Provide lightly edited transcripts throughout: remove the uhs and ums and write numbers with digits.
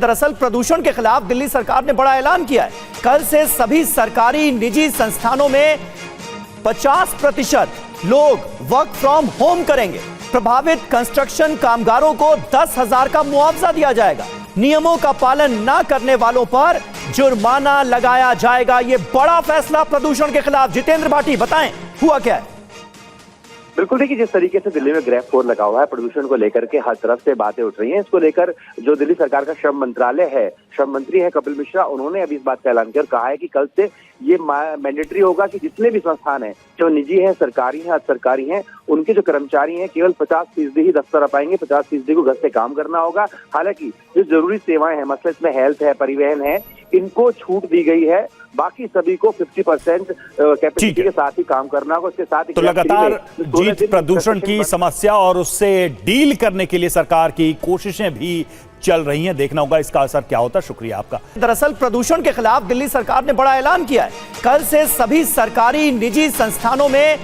दरअसल प्रदूषण के खिलाफ दिल्ली सरकार ने बड़ा ऐलान किया है। कल से सभी सरकारी निजी संस्थानों में 50% लोग वर्क फ्रॉम होम करेंगे। प्रभावित कंस्ट्रक्शन कामगारों को 10,000 का मुआवजा दिया जाएगा। नियमों का पालन न करने वालों पर जुर्माना लगाया जाएगा। ये बड़ा फैसला प्रदूषण के खिलाफ। जितेंद्र भाटी, बताएं हुआ क्या है? बिल्कुल, देखिए जिस तरीके से दिल्ली में ग्रेफ 4 लगा हुआ है, प्रदूषण को लेकर के हर तरफ से बातें उठ रही हैं। इसको लेकर जो दिल्ली सरकार का श्रम मंत्रालय है, श्रम मंत्री है कपिल मिश्रा, उन्होंने अभी इस बात का ऐलान किया और कहा है कि कल से ये मैंडेटरी होगा कि जितने भी संस्थान हैं, जो निजी हैं, सरकारी हैं, अर्ध सरकारी हैं, उनके जो कर्मचारी हैं केवल 50% ही दफ्तर आ पाएंगे, 50% को घर से काम करना होगा। हालांकि जो जरूरी सेवाएं हैं, मतलब इसमें हेल्थ है, परिवहन है, इनको छूट दी गई है। बाकी सभी को 50% कैपेसिटी के साथ ही काम करना होगा। उसके साथ ही तो लगातार जीत प्रदूषण की समस्या और उससे डील करने के लिए सरकार की कोशिशें भी चल रही हैं। देखना होगा इसका असर क्या होता है। शुक्रिया आपका। दरअसल प्रदूषण के खिलाफ दिल्ली सरकार ने बड़ा ऐलान किया है। कल से सभी सरकारी निजी संस्थानों में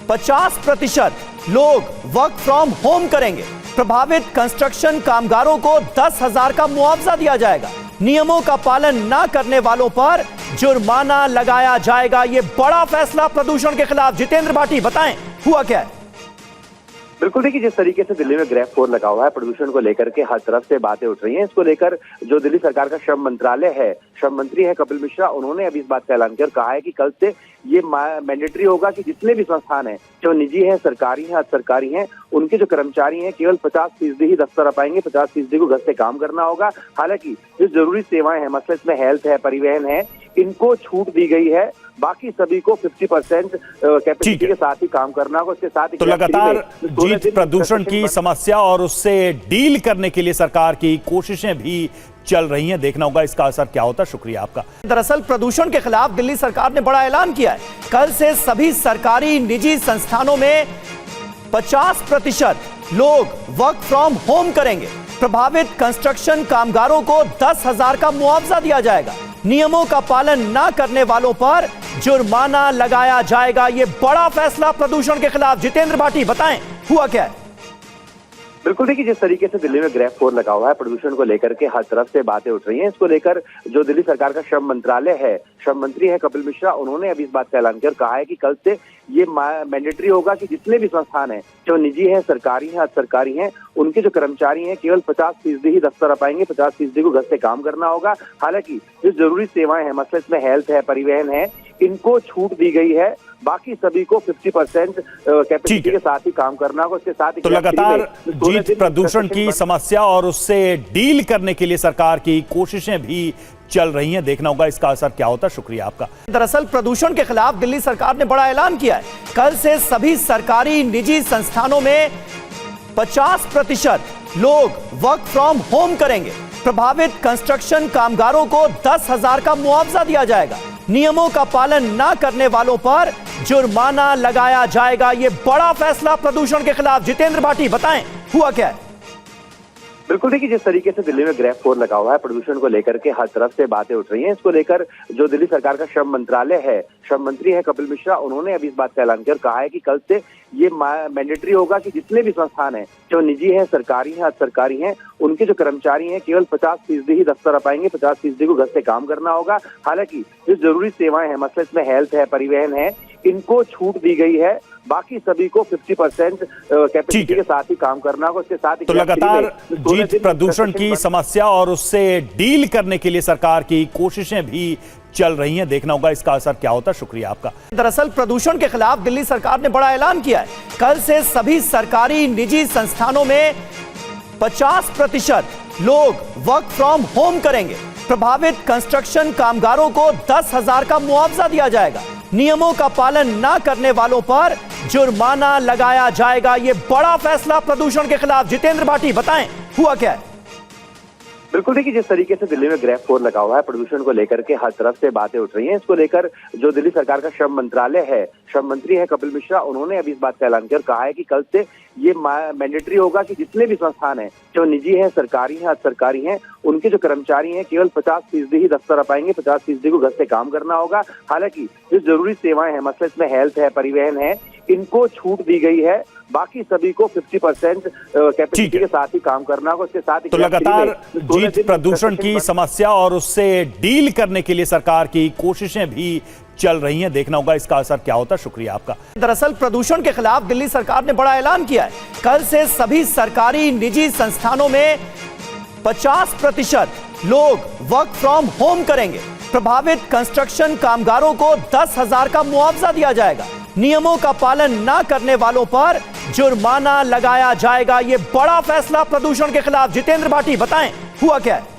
50% लोग वर्क फ्रॉम होम करेंगे। प्रभावित कंस्ट्रक्शन कामगारों को 10,000 का मुआवजा दिया जाएगा। नियमों का पालन न करने वालों पर जुर्माना लगाया जाएगा। ये बड़ा फैसला प्रदूषण के खिलाफ। जितेंद्र भाटी, बताएं हुआ क्या है? बिल्कुल, देखिए जिस तरीके से दिल्ली में ग्रेफ 4 लगा हुआ है, प्रदूषण को लेकर के हर तरफ से बातें उठ रही हैं। इसको लेकर जो दिल्ली सरकार का श्रम मंत्रालय है, श्रम मंत्री है कपिल मिश्रा, उन्होंने अभी इस बात का ऐलान किया और कहा है कि कल से ये मैंडेटरी होगा कि जितने भी संस्थान हैं, जो निजी हैं, सरकारी हैं, अर्ध सरकारी हैं, उनके जो कर्मचारी हैं केवल 50% ही दफ्तर आ पाएंगे, 50% को घर से काम करना होगा। हालांकि जो जरूरी सेवाएं हैं, मतलब इसमें हेल्थ है, परिवहन है, इनको छूट दी गई है। बाकी सभी को 50% कैपेसिटी के साथ ही काम करना होगा। उसके साथ ही तो लगातार जीत प्रदूषण की समस्या और उससे डील करने के लिए सरकार की कोशिशें भी चल रही हैं। देखना होगा इसका असर क्या होता है। शुक्रिया आपका। दरअसल प्रदूषण के खिलाफ दिल्ली सरकार ने बड़ा ऐलान किया है। कल से सभी सरकारी निजी संस्थानों में 50% लोग वर्क फ्रॉम होम करेंगे। प्रभावित कंस्ट्रक्शन कामगारों को 10,000 का मुआवजा दिया जाएगा। नियमों का पालन न करने वालों पर जुर्माना लगाया जाएगा। ये बड़ा फैसला प्रदूषण के खिलाफ। जितेंद्र भाटी, बताएं हुआ क्या है? बिल्कुल, देखिए जिस तरीके से दिल्ली में ग्रेफ 4 लगा हुआ है, प्रदूषण को लेकर के हर तरफ से बातें उठ रही हैं। इसको लेकर जो दिल्ली सरकार का श्रम मंत्रालय है, श्रम मंत्री है कपिल मिश्रा, उन्होंने अभी इस बात का ऐलान किया और कहा है कि कल से ये मैंडेटरी होगा कि जितने भी संस्थान हैं, जो निजी हैं, सरकारी हैं, अर्ध सरकारी हैं, उनके जो कर्मचारी हैं केवल 50% ही दफ्तर आ पाएंगे, 50% को घर से काम करना होगा। हालांकि जो जरूरी सेवाएं हैं, मतलब इसमें हेल्थ है, परिवहन है, इनको छूट दी गई है। बाकी सभी को 50% कैपेसिटी के साथ ही काम करना होगा। उसके साथ ही तो लगातार जीत प्रदूषण की समस्या और उससे डील करने के लिए सरकार की कोशिशें भी चल रही हैं। देखना होगा इसका असर क्या होता है। शुक्रिया आपका। दरअसल प्रदूषण के खिलाफ दिल्ली सरकार ने बड़ा ऐलान किया है। कल से सभी सरकारी निजी संस्थानों में 50% लोग वर्क फ्रॉम होम करेंगे। प्रभावित कंस्ट्रक्शन कामगारों को 10,000 का मुआवजा दिया जाएगा। नियमों का पालन न करने वालों पर जुर्माना लगाया जाएगा। ये बड़ा फैसला प्रदूषण के खिलाफ। जितेंद्र भाटी, बताएं हुआ क्या है? बिल्कुल, देखिए जिस तरीके से दिल्ली में ग्रेफ 4 लगा हुआ है, प्रदूषण को लेकर के हर तरफ से बातें उठ रही हैं। इसको लेकर जो दिल्ली सरकार का श्रम मंत्रालय है, श्रम मंत्री है कपिल मिश्रा, उन्होंने अभी इस बात का ऐलान किया और कहा है कि कल से ये मैंडेटरी होगा कि जितने भी संस्थान हैं, जो निजी हैं, सरकारी हैं, अर्ध सरकारी हैं, उनके जो कर्मचारी हैं केवल 50% ही दफ्तर आ पाएंगे, 50% को घर से काम करना होगा। हालांकि जो जरूरी सेवाएं हैं, मतलब इसमें हेल्थ है, परिवहन है, इनको छूट दी गई है। बाकी सभी को 50% कैपेसिटी के साथ ही काम करना होगा। उसके साथ ही तो लगातार जीत प्रदूषण की समस्या और उससे डील करने के लिए सरकार की कोशिशें भी चल रही हैं। देखना होगा इसका असर क्या होता है। शुक्रिया आपका। दरअसल प्रदूषण के खिलाफ दिल्ली सरकार ने बड़ा ऐलान किया है। कल से सभी सरकारी निजी संस्थानों में 50% लोग वर्क फ्रॉम होम करेंगे। प्रभावित कंस्ट्रक्शन कामगारों को 10,000 का मुआवजा दिया जाएगा। नियमों का पालन न करने वालों पर जुर्माना लगाया जाएगा। ये बड़ा फैसला प्रदूषण के खिलाफ। जितेंद्र भाटी, बताएं हुआ क्या है? बिल्कुल, देखिए जिस तरीके से दिल्ली में ग्रेफ 4 लगा हुआ है, प्रदूषण को लेकर के हर तरफ से बातें उठ रही हैं। इसको लेकर जो दिल्ली सरकार का श्रम मंत्रालय है, श्रम मंत्री है कपिल मिश्रा, उन्होंने अभी इस बात का ऐलान किया और कहा है कि कल से ये मैंडेटरी होगा कि जितने भी संस्थान हैं, जो निजी हैं, सरकारी हैं, अर्ध सरकारी हैं, उनके जो कर्मचारी हैं केवल 50% ही दफ्तर आ पाएंगे, 50% को घर से काम करना होगा। हालांकि जो जरूरी सेवाएं हैं, मतलब इसमें हेल्थ है, परिवहन है, इनको छूट दी गई है, बाकी सभी को 50% कैपेसिटी के साथ ही काम करना होगा। उसके साथ ही तो लगातार जीत प्रदूषण की समस्या और उससे डील करने के लिए सरकार की कोशिशें भी चल रही हैं। देखना होगा इसका असर क्या होता है। शुक्रिया आपका। दरअसल प्रदूषण के खिलाफ दिल्ली सरकार ने बड़ा ऐलान किया है। कल से सभी सरकारी निजी संस्थानों में 50% लोग वर्क फ्रॉम होम करेंगे। प्रभावित कंस्ट्रक्शन कामगारों को 10,000 का मुआवजा दिया जाएगा। नियमों का पालन न करने वालों पर जुर्माना लगाया जाएगा। यह बड़ा फैसला प्रदूषण के खिलाफ। जितेंद्र भाटी, बताएं हुआ क्या है?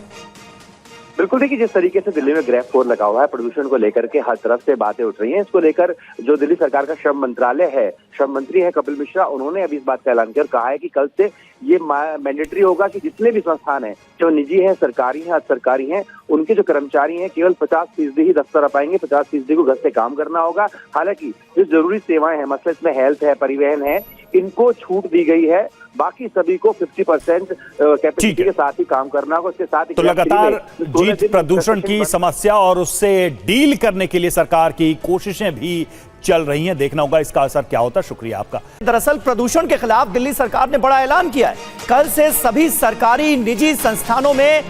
बिल्कुल देखिए, जिस तरीके से दिल्ली में ग्रैफ 4 लगा हुआ है, प्रदूषण को लेकर के हर तरफ से बातें उठ रही हैं। इसको लेकर जो दिल्ली सरकार का श्रम मंत्रालय है, श्रम मंत्री है कपिल मिश्रा, उन्होंने अभी इस बात का ऐलान कर कहा है कि कल से ये मैंडेटरी होगा कि जितने भी संस्थान हैं, जो निजी हैं, सरकारी हैं, अर्ध सरकारी हैं, उनके जो कर्मचारी हैं केवल 50% ही दफ्तर आ पाएंगे, 50% को घर से काम करना होगा। हालांकि जो जरूरी सेवाएं हैं, मतलब इसमें हेल्थ है, परिवहन है, इनको छूट दी गई है। बाकी सभी को 50% कैपेसिटी के साथ ही काम करना होगा। उसके साथ ही तो लगातार जीत प्रदूषण की समस्या और उससे डील करने के लिए सरकार की कोशिशें भी चल रही हैं। देखना होगा इसका असर क्या होता है। शुक्रिया आपका। दरअसल प्रदूषण के खिलाफ दिल्ली सरकार ने बड़ा ऐलान किया है। कल से सभी सरकारी निजी संस्थानों में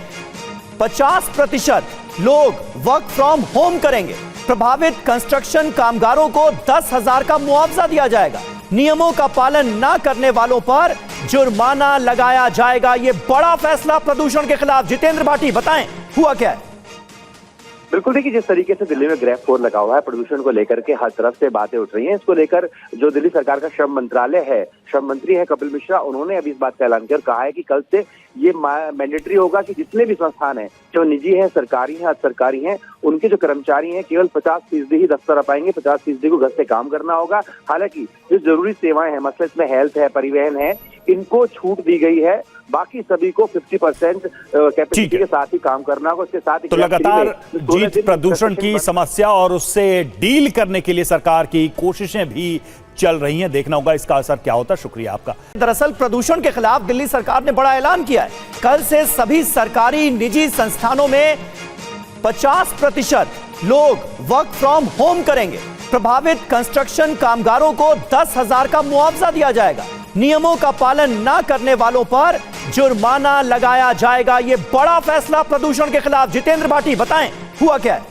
50% लोग वर्क फ्रॉम होम करेंगे। प्रभावित कंस्ट्रक्शन कामगारों को 10,000 का मुआवजा दिया जाएगा। नियमों का पालन न करने वालों पर जुर्माना लगाया जाएगा। यह बड़ा फैसला प्रदूषण के खिलाफ। जितेंद्र भाटी, बताएं हुआ क्या है? बिल्कुल देखिए, जिस तरीके से दिल्ली में ग्रैफ 4 लगा हुआ है, प्रदूषण को लेकर के हर तरफ से बातें उठ रही हैं। इसको लेकर जो दिल्ली सरकार का श्रम मंत्रालय है, श्रम मंत्री है कपिल मिश्रा, उन्होंने अभी इस बात का ऐलान कर कहा है कि कल से ये मैंडेटरी होगा कि जितने भी संस्थान हैं, जो निजी हैं, सरकारी हैं, अर्ध सरकारी हैं, उनके जो कर्मचारी हैं केवल 50% ही दफ्तर आ पाएंगे, 50% को घर से काम करना होगा। हालांकि जो जरूरी सेवाएं हैं, मतलब इसमें हेल्थ है, परिवहन है, इनको छूट दी गई है। बाकी सभी को 50% कैपेसिटी के साथ ही काम करना होगा। उसके साथ ही तो लगातार जीत प्रदूषण की समस्या और उससे डील करने के लिए सरकार की कोशिशें भी चल रही हैं। देखना होगा इसका असर क्या होता है। शुक्रिया आपका। दरअसल प्रदूषण के खिलाफ दिल्ली सरकार ने बड़ा ऐलान किया है। कल से सभी सरकारी निजी संस्थानों में 50% लोग वर्क फ्रॉम होम करेंगे। प्रभावित कंस्ट्रक्शन कामगारों को 10,000 का मुआवजा दिया जाएगा। नियमों का पालन न करने वालों पर जुर्माना लगाया जाएगा। यह बड़ा फैसला प्रदूषण के खिलाफ। जितेंद्र भाटी, बताएं हुआ क्या है?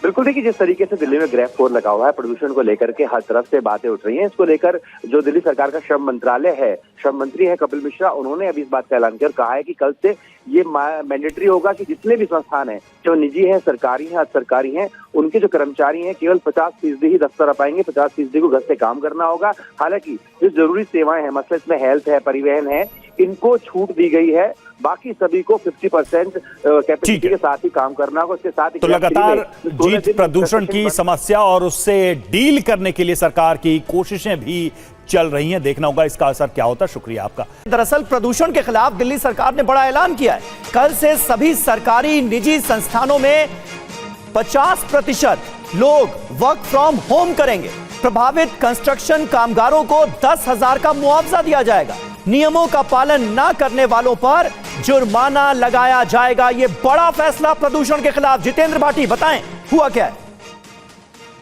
बिल्कुल देखिए, जिस तरीके से दिल्ली में ग्रैफ 4 लगा हुआ है, प्रदूषण को लेकर के हर तरफ से बातें उठ रही हैं। इसको लेकर जो दिल्ली सरकार का श्रम मंत्रालय है, श्रम मंत्री है कपिल मिश्रा, उन्होंने अभी इस बात का ऐलान कर कहा है कि कल से ये मैंडेटरी होगा कि जितने भी संस्थान हैं, जो निजी हैं, सरकारी हैं, अर्ध सरकारी हैं, उनके जो कर्मचारी हैं केवल 50% ही दफ्तर आ पाएंगे, 50% को घर से काम करना होगा। हालांकि जो जरूरी सेवाएं हैं, मतलब इसमें हेल्थ है, परिवहन है, इनको छूट दी गई है। बाकी सभी को 50% कैपेसिटी के साथ ही काम करना होगा। उसके साथ ही तो लगातार जीत प्रदूषण की समस्या और उससे डील करने के लिए सरकार की कोशिशें भी चल रही हैं। देखना होगा इसका असर क्या होता है। शुक्रिया आपका। दरअसल प्रदूषण के खिलाफ दिल्ली सरकार ने बड़ा ऐलान किया है। कल से सभी सरकारी निजी संस्थानों में 50% लोग वर्क फ्रॉम होम करेंगे। प्रभावित कंस्ट्रक्शन कामगारों को 10,000 का मुआवजा दिया जाएगा। नियमों का पालन न करने वालों पर जुर्माना लगाया जाएगा। यह बड़ा फैसला प्रदूषण के खिलाफ। जितेंद्र भाटी, बताएं हुआ क्या है?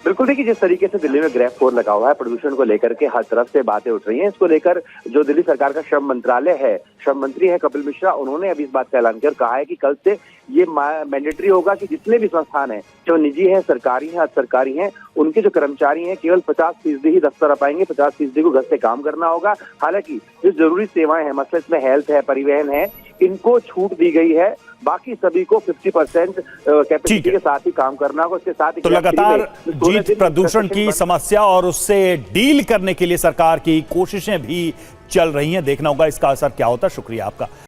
बिल्कुल देखिए, जिस तरीके से दिल्ली में ग्रैफ 4 लगा हुआ है, प्रदूषण को लेकर के हर तरफ से बातें उठ रही हैं। इसको लेकर जो दिल्ली सरकार का श्रम मंत्रालय है, श्रम मंत्री है कपिल मिश्रा, उन्होंने अभी इस बात का ऐलान कर कहा है कि कल से ये मैंडेटरी होगा कि जितने भी संस्थान हैं, जो निजी हैं, सरकारी हैं, अर्ध सरकारी हैं, उनके जो कर्मचारी हैं केवल 50% ही दफ्तर आ पाएंगे, 50% को घर से काम करना होगा। हालांकि जो जरूरी सेवाएं हैं, मतलब इसमें हेल्थ है, परिवहन है, इनको छूट दी गई है। बाकी सभी को 50% कैपेसिटी के साथ ही काम करना होगा। उसके साथ ही तो लगातार जीत प्रदूषण की समस्या और उससे डील करने के लिए सरकार की कोशिशें भी चल रही हैं। देखना होगा इसका असर क्या होता है। शुक्रिया आपका।